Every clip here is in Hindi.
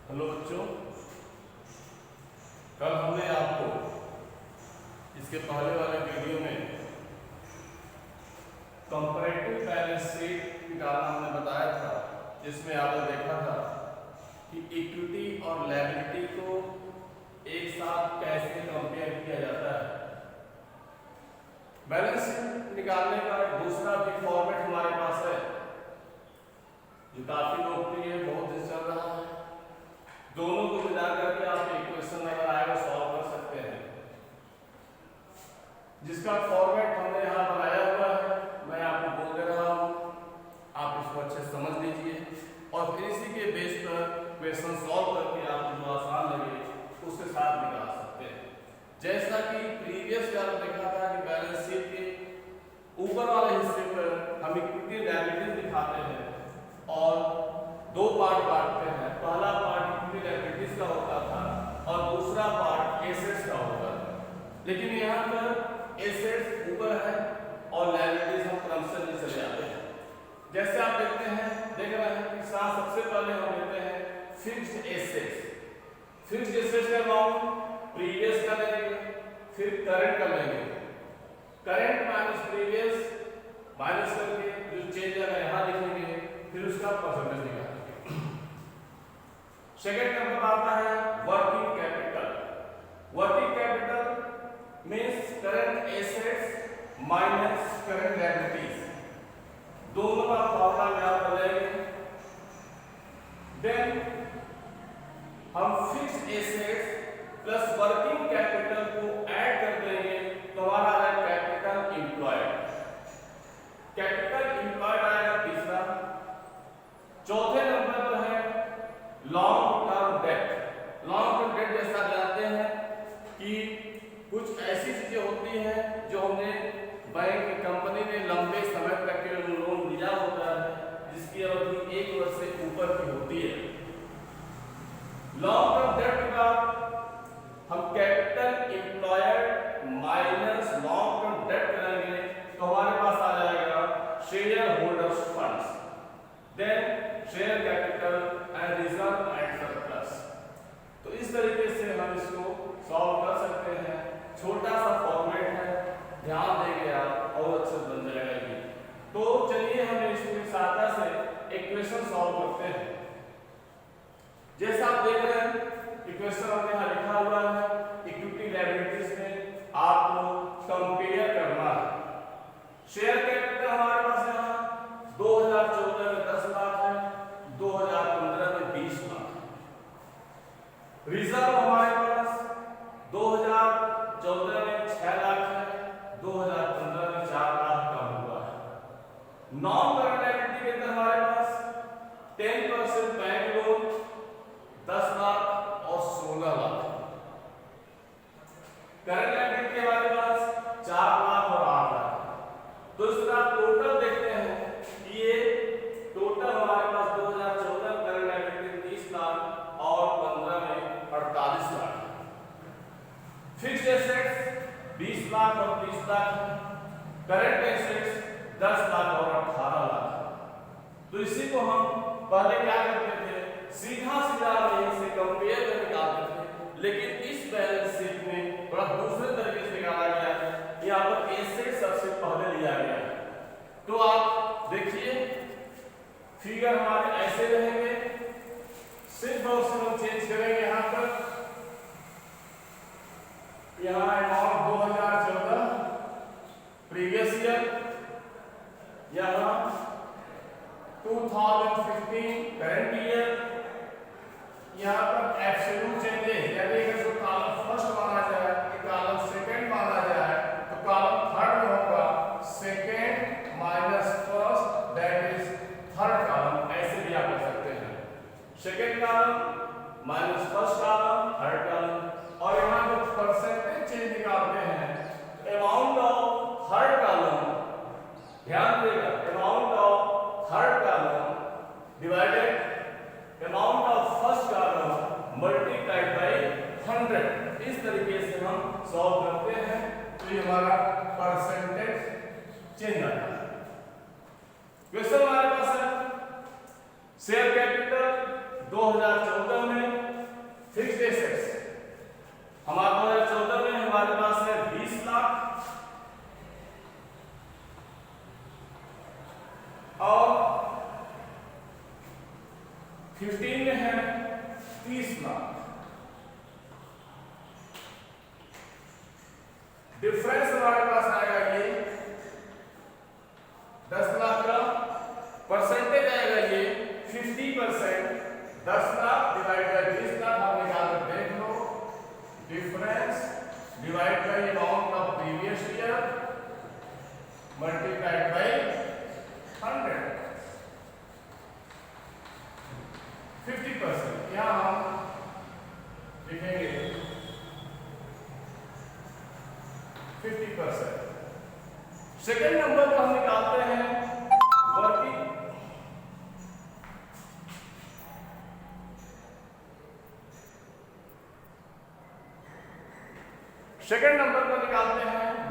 हेलो बच्चों, कल हमने आपको इसके पहले वाले वीडियो में कंपैरेटिव बैलेंस शीट निकालना हमने बताया था, जिसमें आपने देखा था कि इक्विटी और लायबिलिटी को एक साथ कैसे कंपेयर किया जाता है। बैलेंस शीट निकालने का दूसरा भी फॉर्मेट हमारे पास है जो काफी लोकप्रिय है, बहुत दिन चल रहा है। दोनों को मिला करके आप एक क्वेश्चन अगर आएगा सॉल्व कर सकते हैं, जिसका फॉर्मेट हमने यहाँ बनाया हुआ है। मैं आपको बोल दे रहा हूँ, आप इसको अच्छे से समझ लीजिए और फिर इसी के बेस पर क्वेश्चन सॉल्व करके आप जो आसान लगे उसके साथ निकाल सकते हैं। जैसा कि प्रीवियस बार देखा था कि बैलेंस शीट के ऊपर वाले हिस्से पर हम इक्विटी लायबिलिटीज दिखाते हैं और दो पार्ट बांटते हैं। पहला पार्ट इक्विटी लायबिलिटीज का होता था और दूसरा पार्ट एसेट्स का होता था, लेकिन यहाँ पर एसेट्स ऊपर है और लायबिलिटीज हम क्रमशः नीचे चले जाते हैं। जैसे आप देख रहे हैं कि सबसे पहले हम लेते हैं फिक्स्ड एसेट्स। फिक्स्ड एसेट्स का अमाउंट प्रीवियस का लेंगे, फिर करंट का लेंगे। करंट माइनस प्रीवियस माइनस करके जो चेंज है यहाँ लिखेंगे, फिर उसका परसेंटेज निकालेंगे। सेकंड नंबर आता है working capital. Working capital means current assets minus current liabilities, दोनों का फॉर्मूला याद कर लेंगे। देन हम fixed assets plus working capital को ऐड कर देंगे तो हमारा आएगा कैपिटल एम्प्लॉयड। कैपिटल एम्प्लॉयड आएगा तीसरा। चौथे नंबर पर है long term date. Long term date जैसा जानते हैं कि कुछ ऐसी चीजें होती हैं जो हमने बैंक कंपनी ने लंबे समय तक के लिए लोन लिया होता है, जिसकी अवधि 1 वर्ष से ऊपर की होती है। लॉन्ग टर्म डेट के बाद हम capital employed minus long term debt करेंगे तो हमारे पास आ जाएगा shareholders funds, then share capital and reserve and surplus. तो इस तरीके से हम इसको सॉल्व कर सकते हैं। छोटा सा फॉर्मेट है, ध्यान देंगे आप और अच्छे बन जाएगा ये। तो चलिए हम इसकी सहायता से इक्वेशन सॉल्व करते हैं। जैसा आप देख रहे हैं इक्वेशन हमने यहाँ लिखा हुआ है। इक्विटी लायबिलिटीज में आपको कंपेयर करना है। शेयर कैपिटल हमारे पास यहाँ 2014 में 10 लाख है, 2015 में 20 लाख है। रिजर्व हमारे पास 2014 में 6 लाख है, 2015 में 4 लाख कम हुआ है। नॉन करंट लायबिलिटी के अंदर हमारे पास 10% बैंक लोन 10 लाख और 16 लाख। करंट लायबिलिटी हमारे पास 4 लाख और 8 लाख। तो इसका टोटल देखते हैं कि ये टोटल हमारे पास 2014 करंट लायबिलिटी 30 लाख और 15 में 48 लाख। फिक्स्ड एसेट्स 20 लाख और 30 लाख, करंट एसेट्स 10 लाख और 18 लाख। तो इसी को हम पहले क्या करते थे, सीधा सीधा यहीं से कंपेयर कर निकालते थे, लेकिन इस बैलेंस शीट में थोड़ा दूसरे तरीके से निकाला गया है। यहाँ पर एसेट सबसे पहले लिया गया है। तो आप देखिए फिगर हमारे ऐसे रहेंगे, सिर्फ और सिर्फ हम चेंज करेंगे। यहाँ पर यहाँ अमाउंट 2014 प्रीवियस ईयर, यहाँ 2015 करंट ईयर। यहाँ पर एब्सोल्यूट चेंजेस यानी कि जो कॉलम फर्स्ट माना जाए कि कॉलम सेकंड माना जाए तो कॉलम थर्ड में होगा second minus first, that is third column. ऐसे भी आप लिख सकते हैं, second column minus first column, third column. और यहाँ जो परसेंटेज चेंज निकालते हैं, अमाउंट ऑफ थर्ड कॉलम, ध्यान देगा, amount of third column divided amount of first column multiplied by 100। इस तरीके से हम सॉल्व करते हैं तो ये हमारा परसेंटेज चेंज आता है। क्वेश्चन हमारे पास है शेयर कैपिटल 2014 में 15 में है 30 लाख। डिफरेंस हमारे पास आएगा ये 10 लाख का, परसेंटेज आएगा ये 50%। 10 लाख डिवाइड बाय 20 लाख आप निकाल कर देख लो। Difference divide by amount of previous year multiplied by 100, 50%। यहां हम लिखेंगे 50%। सेकेंड नंबर पर हम निकालते हैं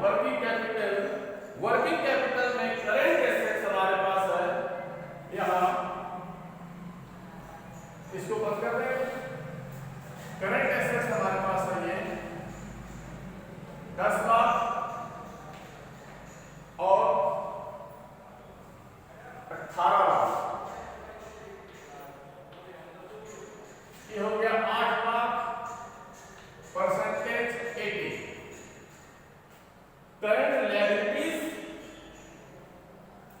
वर्किंग कैपिटल। वर्किंग कैपिटल में करेंट एसेट्स हमारे पास है, यहां इसको बंद कर दें। करेंट एसेट्स हमारे पास है ये 10 लाख और 18 लाख, ये हो गया 8 लाख, परसेंटेज 80। करंट लायबिलिटीज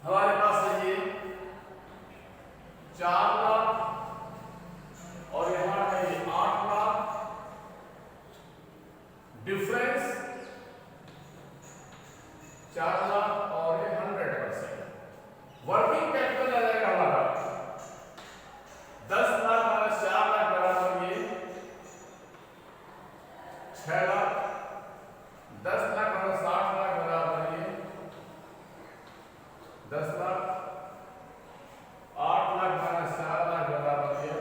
हमारे पास है ये 4 लाख और यहां है ये 8 लाख। डिफरेंस 4 लाख और ये 100%। वर्किंग कैपिटल आ जाएगा हमारा 10 लाख माइनस 4 लाख बराबर ये 6 लाख। 10 लाख माइनस 60 लाख बराबर ये 10 लाख। 8 लाख माइनस 4 लाख बराबर ये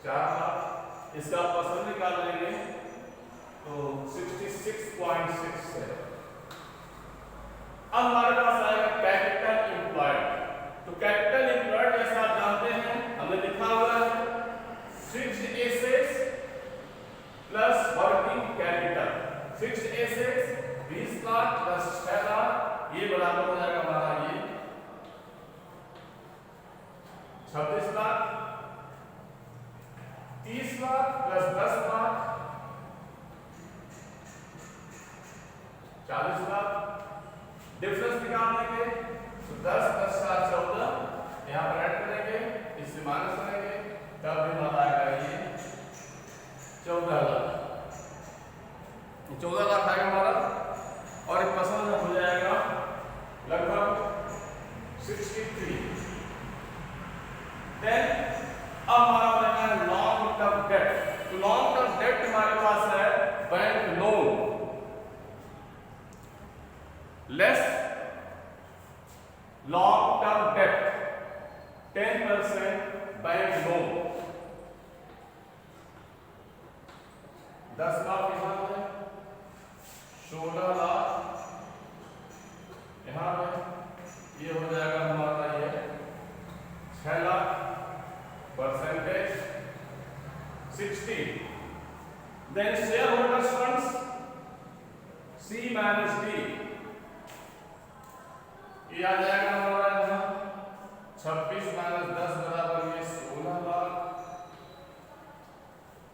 4 लाख। इसका परसेंट निकाल लेंगे तो 66.6 है। अब हमारे पास आएगा कैपिटल एम्प्लॉयड। तो कैपिटल एम्प्लॉयड जैसा आप जानते हैं हमने लिखा हुआ है fixed assets plus working capital. Fixed assets 20 lakh plus 6 lakh, ये बराबर हो जाएगा हमारा ये 26 लाख। 30 लाख प्लस 10 लाख 40 लाख। डिफरेंस निकालने के तो 10 10 7 14, यहाँ पर ऐड करेंगे, इससे माइनस करेंगे, तब भी हमारा आएगा ये 14 लाख। 14 लाख आएगा हमारा और एक पसंद हो जाएगा लगभग 63। देन अब हमारा बनेगा लॉन्ग टर्म डेट। तो लॉन्ग टर्म डेट हमारे पास है bank loan less long term date 10% bank loan. 10 lakh यहां है, 16 लाख यहां है, ये हो जाएगा हमारा ये 6 lakh, percentage 60। Then shareholders funds C minus D, ये आ जाएगा हमारा यहाँ 26 माइनस 10 बराबर ये 16 लाख।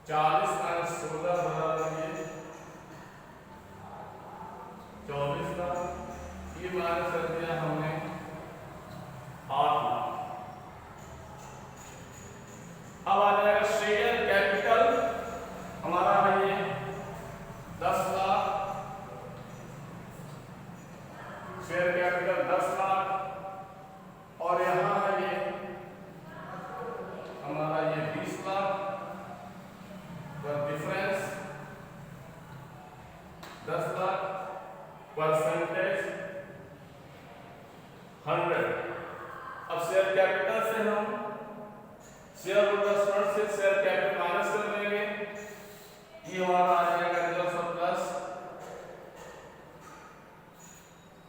40 माइनस 16 बराबर ये 24 लाख। ये माइनस कर दिया हमने 8 लाख। अब आ जाएगा शेयर कैपिटल हमारा है ये 10 लाख। शेयर कैपिटल 10 लाख और यहां है ये हमारा ये 20 लाख। Difference 10 lakh, percentage 100। अब शेयर कैपिटल से हम शेयर होल्डर्स फंड से शेयर कैपिटल माइनस कर लेंगे, ये हमारा आ जाएगा रिजर्व सरप्लस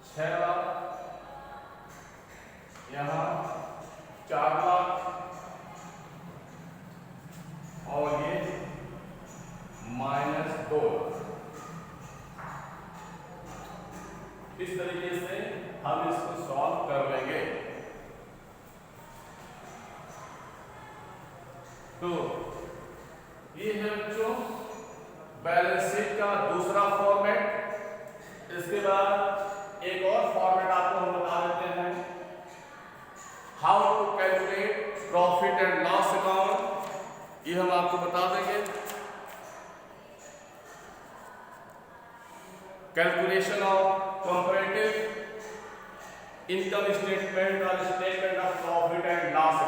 6 लाख। यहाँ 4 लाख और ये -2। इस तरीके से हम इसको सॉल्व कर लेंगे। Calculation of comparative income statement और statement of profit and loss